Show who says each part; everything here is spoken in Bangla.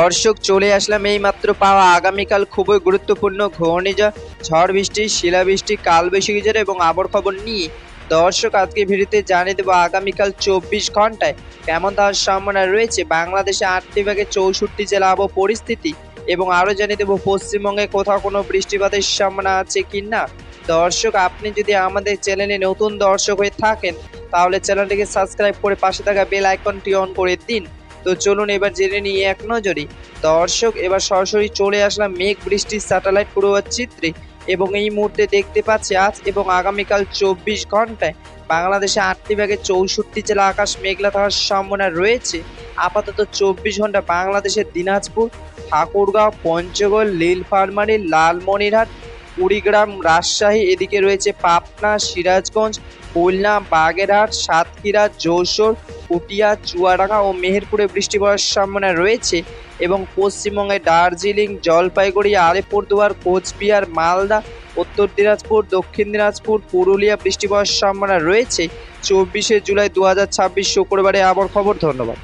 Speaker 1: দর্শক চলে আসলাম এই মাত্র পাওয়া আগামীকাল খুবই গুরুত্বপূর্ণ ঘূর্ণিঝড়, ঝড় বৃষ্টি, শিলাবৃষ্টি, কালবৈশাখী ঝড় এবং আবহাওয়ার খবর নিয়ে। দর্শক আজকে ভিডিওতে জানিয়ে দেবো আগামীকাল 24 ঘন্টায় কেমন তার সম্ভাবনা রয়েছে বাংলাদেশে 8টি বিভাগে 64 জেলা আবহাওয়া পরিস্থিতি, এবং আরও জানিয়ে দেবো পশ্চিমবঙ্গে কোথাও কোনো বৃষ্টিপাতের সম্ভাবনা আছে কি না। দর্শক আপনি যদি আমাদের চ্যানেলে নতুন দর্শক হয়ে থাকেন তাহলে চ্যানেলটিকে সাবস্ক্রাইব করে পাশে থাকা বেল আইকনটি অন করে দিন। তো চলুন এবার জেনে নিই এক নজরে। দর্শক এবার সরাসরি চলে আসলাম মেঘ বৃষ্টির স্যাটেলাইট পূর্বাভাস চিত্রে, এবং এই মুহূর্তে দেখতে পাচ্ছি আজ এবং আগামীকাল 24 ঘন্টায় বাংলাদেশে 8টি বিভাগে 64 জেলা আকাশ মেঘলা থাকার সম্ভাবনা রয়েছে। আপাতত 24 ঘন্টা বাংলাদেশের দিনাজপুর, ঠাকুরগাঁও, পঞ্চগড়, নীলফামারী, লালমনিরহাট, কুড়িগ্রাম, রাজশাহী, এদিকে রয়েছে পাবনা, সিরাজগঞ্জ, খুলনা, বাগেরহাট, সাতক্ষীরা, যশোর, পুঠিয়া, চুয়াডাঙ্গা ও মেহেরপুরে বৃষ্টি পড়ার সম্ভাবনা রয়েছে। এবং পশ্চিমবঙ্গে দার্জিলিং, জলপাইগুড়ি, আলিপুরদুয়ার, কোচবিহার, মালদা, উত্তর দিনাজপুর, দক্ষিণ দিনাজপুর, পুরুলিয়া বৃষ্টি পড়ার সম্ভাবনা রয়েছে 24শে জুলাই 2026 শুক্রবারে আবহাওয়ার খবর। ধন্যবাদ।